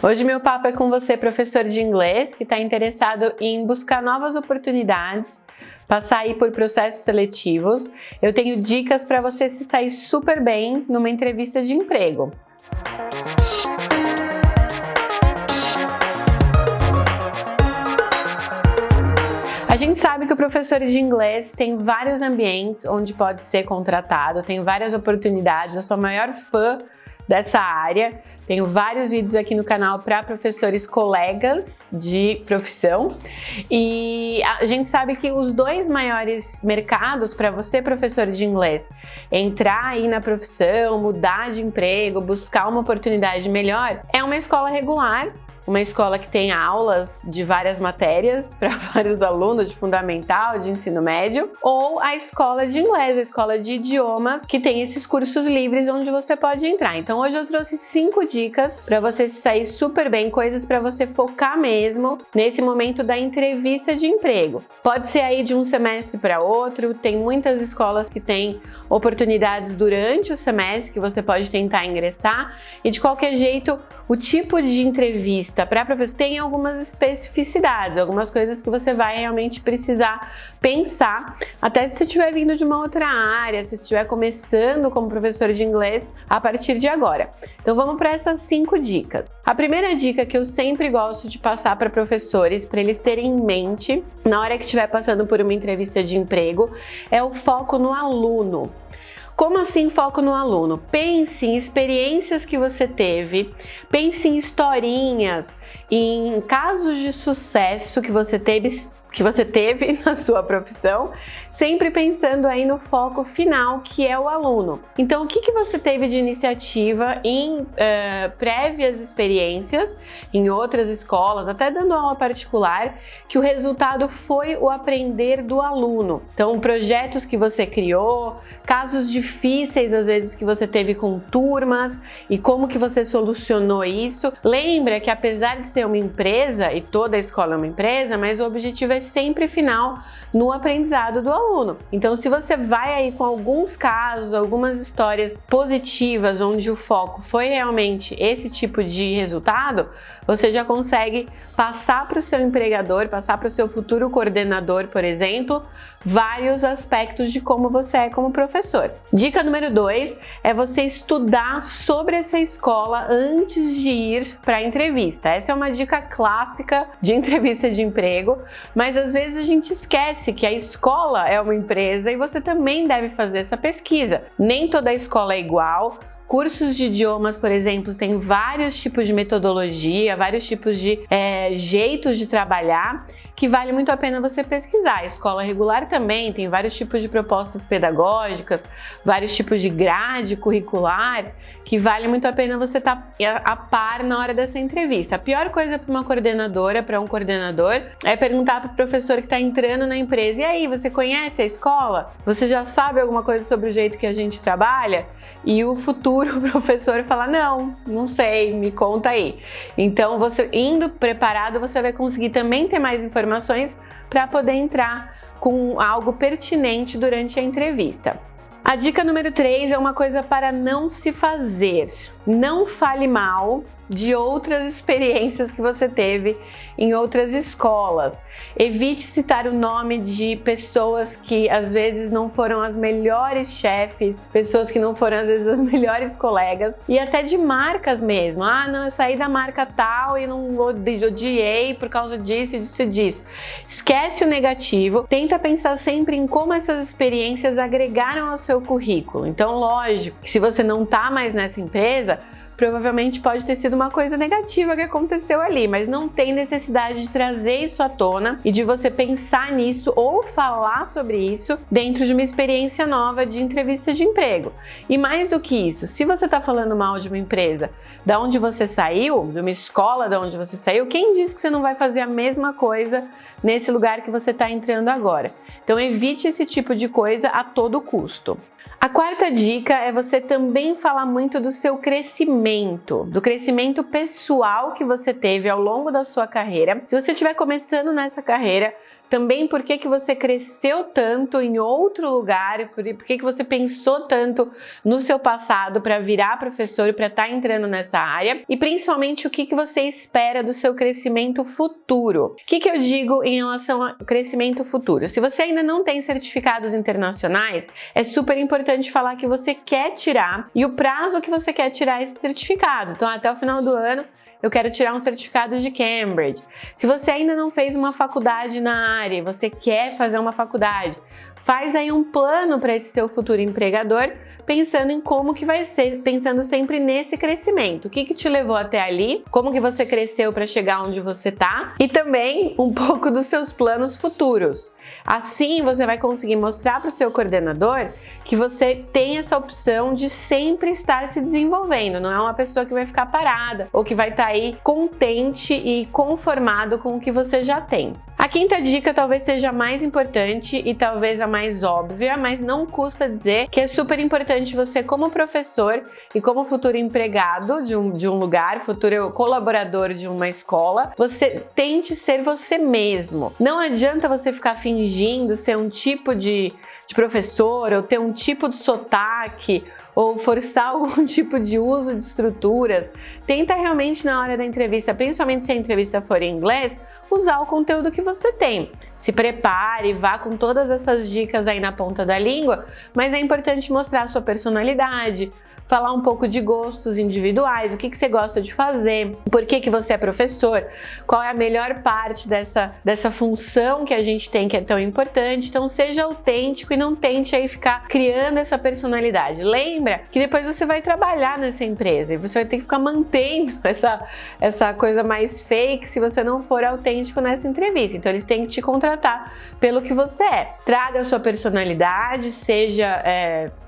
Hoje meu papo é com você, professor de inglês, que está interessado em buscar novas oportunidades, passar aí por processos seletivos. Eu tenho dicas para você se sair super bem numa entrevista de emprego. A gente sabe que o professor de inglês tem vários ambientes onde pode ser contratado, tem várias oportunidades. Eu sou a maior fã dessa área. Tenho vários vídeos aqui no canal para professores colegas de profissão e a gente sabe que os dois maiores mercados para você, professor de inglês, entrar aí na profissão, mudar de emprego, buscar uma oportunidade melhor, é uma escola regular. Uma escola que tem aulas de várias matérias para vários alunos de fundamental, de ensino médio, ou a escola de inglês, a escola de idiomas, que tem esses cursos livres onde você pode entrar. Então hoje eu trouxe 5 dicas para você se sair super bem, coisas para você focar mesmo nesse momento da entrevista de emprego. Pode ser aí de um semestre para outro, tem muitas escolas que têm oportunidades durante o semestre que você pode tentar ingressar e de qualquer jeito o tipo de entrevista para professor tem algumas especificidades, algumas coisas que você vai realmente precisar pensar, até se você estiver vindo de uma outra área, se estiver começando como professor de inglês a partir de agora. Então vamos para essas 5 dicas. A primeira dica que eu sempre gosto de passar para professores, para eles terem em mente na hora que estiver passando por uma entrevista de emprego, é o foco no aluno. Como assim foco no aluno? Pense em experiências que você teve, pense em historinhas, em casos de sucesso que você teve na sua profissão, sempre pensando aí no foco final, que é o aluno. Então, o que você teve de iniciativa em prévias experiências, em outras escolas, até dando aula particular, que o resultado foi o aprender do aluno. Então, projetos que você criou, casos difíceis, às vezes, que você teve com turmas e como que você solucionou isso. Lembra que apesar de ser uma empresa, e toda a escola é uma empresa, mas o objetivo é sempre final no aprendizado do aluno. Então, se você vai aí com alguns casos, algumas histórias positivas, onde o foco foi realmente esse tipo de resultado, você já consegue passar para o seu empregador, passar para o seu futuro coordenador, por exemplo, vários aspectos de como você é como professor. Dica número 2 é você estudar sobre essa escola antes de ir para a entrevista. Essa é uma dica clássica de entrevista de emprego, mas às vezes a gente esquece que a escola é uma empresa e você também deve fazer essa pesquisa. Nem toda escola é igual. Cursos de idiomas, por exemplo, tem vários tipos de metodologia, vários tipos de jeitos de trabalhar, que vale muito a pena você pesquisar. A escola regular também tem vários tipos de propostas pedagógicas, vários tipos de grade curricular, que vale muito a pena você estar a par na hora dessa entrevista. A pior coisa para uma coordenadora, para um coordenador, é perguntar para o professor que está entrando na empresa: e aí, você conhece a escola? Você já sabe alguma coisa sobre o jeito que a gente trabalha? E o futuro professor fala: não sei, me conta aí. Então, você indo preparado, você vai conseguir também ter mais informações para poder entrar com algo pertinente durante a entrevista. A dica número 3 é uma coisa para não se fazer. Não fale mal de outras experiências que você teve em outras escolas. Evite citar o nome de pessoas que às vezes não foram as melhores chefes, pessoas que não foram às vezes as melhores colegas, e até de marcas mesmo. Ah, não, eu saí da marca tal e não odiei por causa disso, disso e disso. Esquece o negativo, tenta pensar sempre em como essas experiências agregaram ao seu currículo. Então, lógico, que se você não está mais nessa empresa, provavelmente pode ter sido uma coisa negativa que aconteceu ali, mas não tem necessidade de trazer isso à tona e de você pensar nisso ou falar sobre isso dentro de uma experiência nova de entrevista de emprego. E mais do que isso, se você está falando mal de uma empresa da onde você saiu, de uma escola da onde você saiu, quem disse que você não vai fazer a mesma coisa nesse lugar que você está entrando agora? Então evite esse tipo de coisa a todo custo. A quarta dica é você também falar muito do seu crescimento, do crescimento pessoal que você teve ao longo da sua carreira. Se você estiver começando nessa carreira, também por que você cresceu tanto em outro lugar, por que você pensou tanto no seu passado para virar professor e para estar entrando nessa área, e principalmente o que você espera do seu crescimento futuro. O que eu digo em relação ao crescimento futuro? Se você ainda não tem certificados internacionais, é super importante falar que você quer tirar e o prazo que você quer tirar esse certificado. Então, até o final do ano, eu quero tirar um certificado de Cambridge. Se você ainda não fez uma faculdade na área e você quer fazer uma faculdade, faz aí um plano para esse seu futuro empregador, pensando em como que vai ser, pensando sempre nesse crescimento. O que te levou até ali, como que você cresceu para chegar onde você está e também um pouco dos seus planos futuros. Assim, você vai conseguir mostrar para o seu coordenador que você tem essa opção de sempre estar se desenvolvendo, não é uma pessoa que vai ficar parada ou que vai estar aí contente e conformado com o que você já tem. A quinta dica talvez seja a mais importante e talvez a mais óbvia, mas não custa dizer que é super importante você, como professor e como futuro empregado de um lugar, futuro colaborador de uma escola, você tente ser você mesmo. Não adianta você ficar fingindo ser um tipo de professor ou ter um tipo de sotaque ou forçar algum tipo de uso de estruturas. Tenta realmente na hora da entrevista, principalmente se a entrevista for em inglês, usar o conteúdo que você tem. Se prepare, vá com todas essas dicas aí na ponta da língua, mas é importante mostrar a sua personalidade, falar um pouco de gostos individuais, o que você gosta de fazer, por que você é professor, qual é a melhor parte dessa função que a gente tem que é tão importante. Então seja autêntico e não tente aí ficar criando essa personalidade. Lembra que depois você vai trabalhar nessa empresa e você vai ter que ficar mantendo essa coisa mais fake se você não for autêntico nessa entrevista. Então eles têm que te contratar pelo que você é. Traga a sua personalidade, seja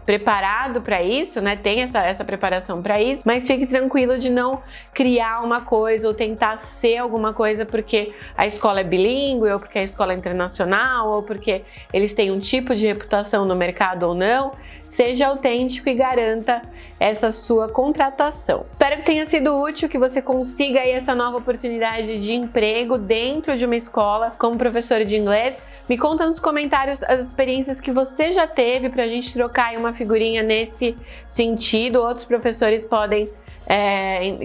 preparado para isso, né? Tem essa preparação para isso, mas fique tranquilo de não criar uma coisa ou tentar ser alguma coisa porque a escola é bilíngue ou porque a escola é internacional ou porque eles têm um tipo de reputação no mercado ou não. Seja autêntico e garanta essa sua contratação. Espero que tenha sido útil, que você consiga aí essa nova oportunidade de emprego dentro de uma escola como professor de inglês. Me conta nos comentários as experiências que você já teve para a gente trocar aí uma figurinha nesse sentido. Outros professores podem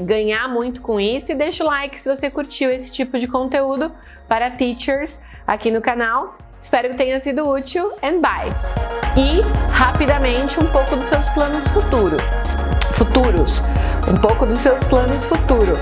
ganhar muito com isso, e deixa o like se você curtiu esse tipo de conteúdo para teachers aqui no canal. Espero que tenha sido útil, and bye! E, rapidamente, um pouco dos seus planos futuros. Um pouco dos seus planos futuros.